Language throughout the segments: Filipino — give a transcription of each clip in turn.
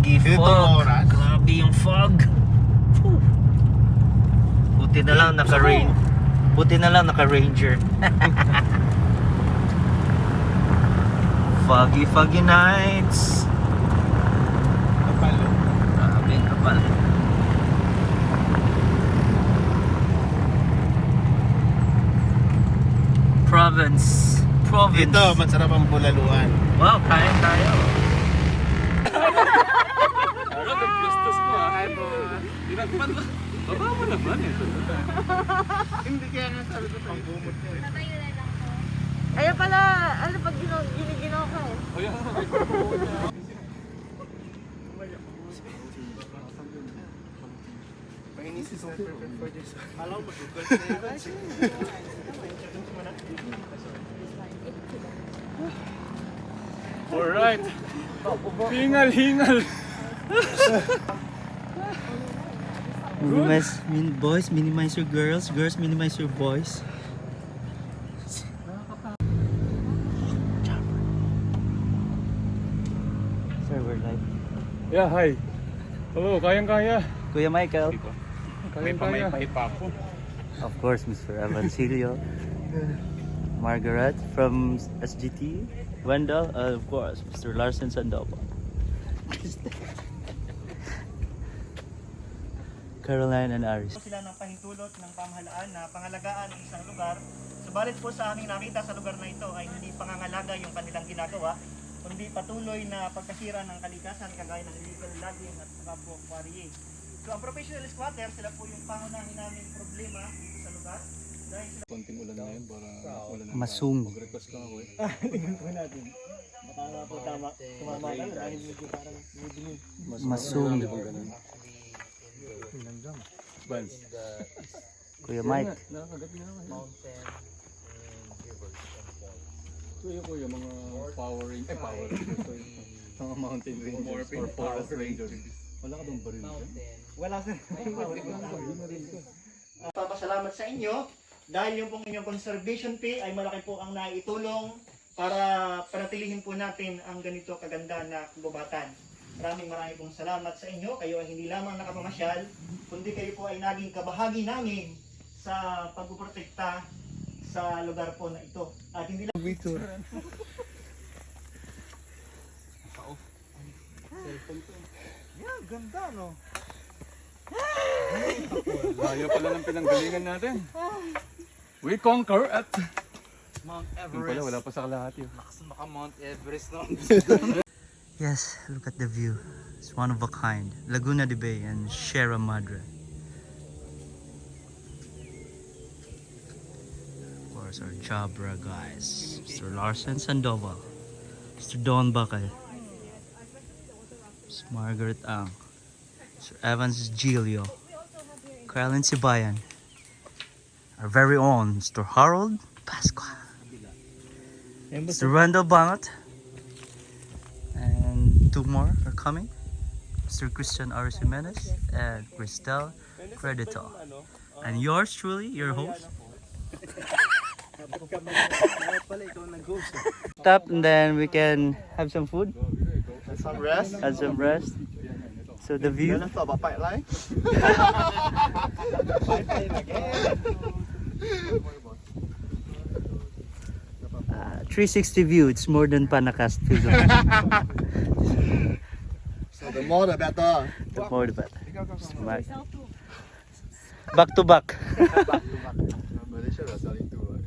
Foggy fog. Grabe yung fog. Buti na lang naka-rain. Buti na lang naka-ranger. Foggy nights. Kapalo. Grabe yung kapal. Province. Dito, masarap ang bulaluan. Wow, kain tayo. Ano, nag-gustos mo ha? Dinagpan mo. Baba mo naman eh. Hindi kaya nga sabi ko pang bumot ko eh. Kaya pala, ano pag giniginaw ka eh. O yan. Mainis is not perfect for this. Alam mo, Alright. Hingal. Boys, minimize your girls. Girls, minimize your boys. Sir, we're live. Yeah, hi. Hello, kayang-kaya. Kuya Michael. Kayang-kaya. pa ako. Of course, Mr. Evancilio. Margaret from SGT. Wendell, of course, Mr. Larson Sandoval. Caroline and Aris. Sila ng pahintulot ng pamahalaan na pangalagaan ang isang lugar. Subalit po sa aming nakita sa lugar na ito ay hindi pangangalaga yung kanilang ginagawa, kundi patuloy na pagkasira ng kalikasan kagaya ng illegal logging at mga quarrying. So ang professional squatter, sila po yung pangunahing naming problema dito sa lugar. Dahil sila Konting ulan na yun para ulan na. Masung. Mag-request ka ako eh. tingnan po natin. Baka nga po tama, tumama lang dahil medyo parang medyo Masung. Vans. Kuya Mike. Nakakagat na ako. So yun ko yung mga power rangers. Mga mountain rangers or forest rangers. Wala ka bang baril dyan? wala sir. Papasalamat sa inyo dahil yung pong inyong conservation fee ay malaki po ang naitulong para panatilihin po natin ang ganito kaganda na kubabatan. Maraming pong salamat sa inyo. Kayo ay hindi lamang nakapamasyal, kundi kayo po ay naging kabahagi namin sa pagpuprotekta sa lugar po na ito. At hindi lang Yeah, ganda no? Layo pala ng pinanggalingan natin. We conquer at... Mount Yung pala, wala pa sa kalahati. Baka Mount Everest no? Yes, look at the view. It's one of a kind. Laguna de Bay and Sierra Madre. Of course, our Jabra guys. Mr. Larson Sandoval. Mr. Don Bakay. Ms. Margaret Ang. Mr. Evans Gilio. Carlin Sibayan. Our very own Mr. Harold Pasqua. Mr. Randall Bangot. And two more are coming. Mr. Christian Aris Jimenez and Cristel Credito. And yours truly, your host. Stop and then we can have some food. Some rest. Have some rest. So the view. Thought about pipeline? 360 view. It's more than Panacast figure. So the more the better. The more the better. Back to back. Malaysia are selling to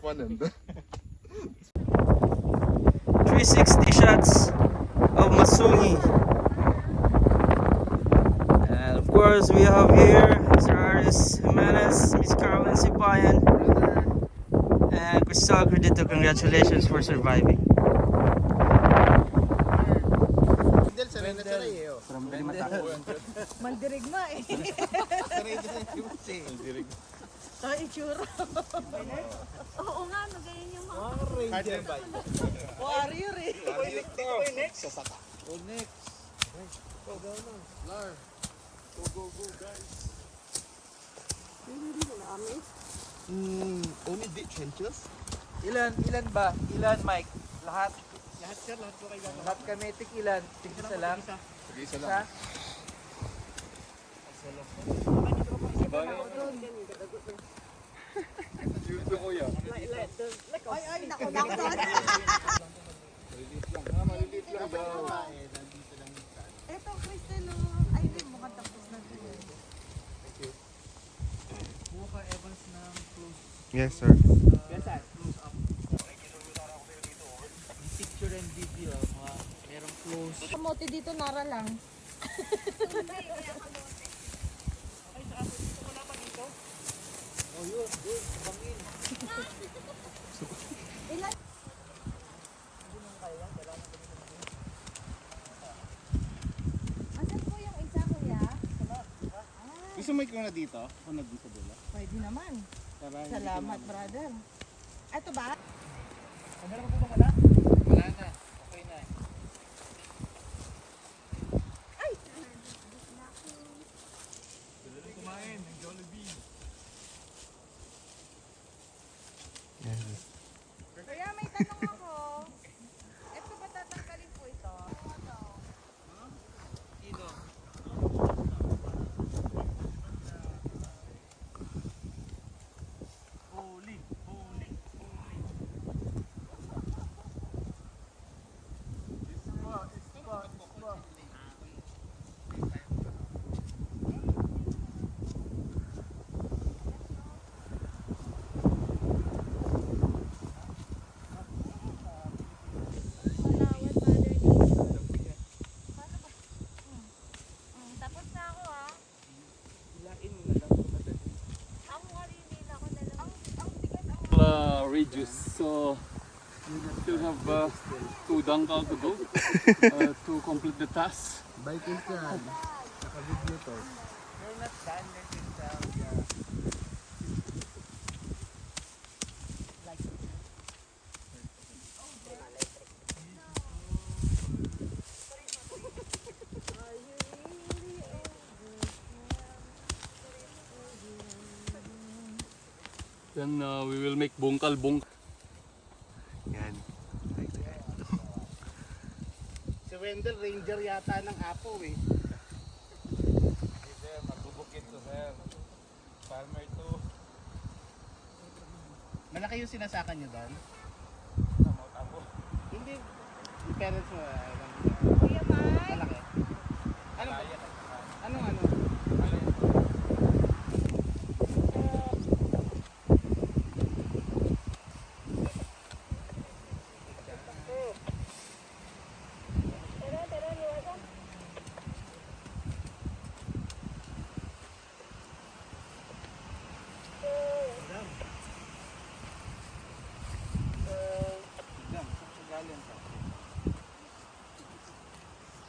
one and 360 shots of Masungi. And of course we have here Mr. Aris Jimenez, Miss Carolyn Sipayan, and Cristal Credito. Congratulations for surviving. Mandirigma eh. Ito itsura. Oo nga, no, ganyan yung mga warrior eh. next. Go na. Lar. Go guys. Only deep trenches. Ilan ba? Ilan, Mike? Lahat. Lahat sir, lahat po kayo gagawa. Lahat kami tikilan. Tigisa lang. Isa. Sige, isa lang. Dito kuya. Ay, naku. Maliliit lang daw. Ito, Crystal, oh. Ay, hindi, mukhang tapos na ito. Yes, sir. Yes, sir. Picture and video. Mga merong close. Kamote dito, nara lang. Asan po yung isa, kuya? Gusto mo ikaw na dito? O na dito dula? Pwede naman. Salamat, brother. Ito ba? Meron pa po ba wala? Wala na. Okay na. Kumain ng Jollibee. Kuya, may tanong ako. Ito ba tatanggalin po ito? Sino? Holy, holy, holy. Tapos na ako, ha? Ang halinin ako na lang. Ang tigas ang... Reduce. So we still have 2 dangkal to go to complete the task. Bye, Christian. Naka-video to. You're not done. Then we will make bongkal bong. Yan. Si Wendell, ranger yata ng Apo eh. Sir, magbubukit to, sir. Farmer to. Malaki yung sinasakan nyo doon? Tamo. Hindi. Yung parents mo, Kuya Mike? malaki. Ano ba? Anong ano?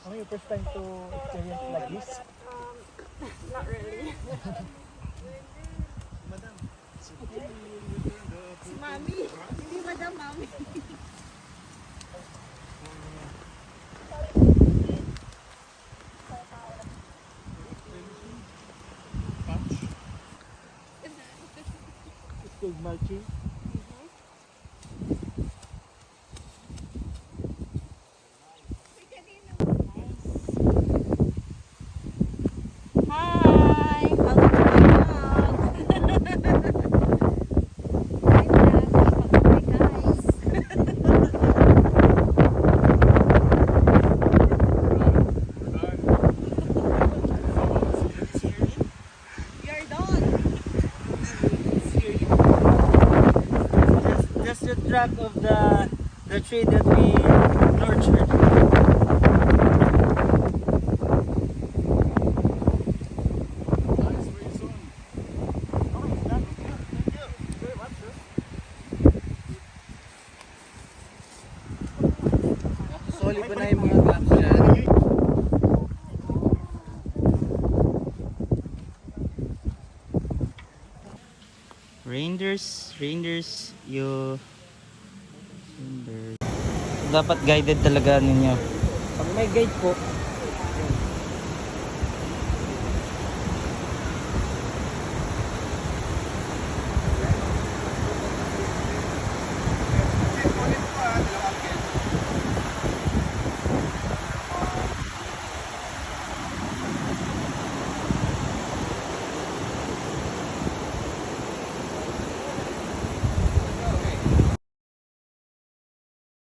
Ano yung first time to experience like this? Not really. Si Mami. Hindi madam, Mami. School marching. Hi! Welcome to my vlog. Hi, guys. You're done. Just the track of the tree that we nurtured. Solid pa na yung mga clubs dyan. Reindeers, dapat guided talaga ninyo. Pag may guide po,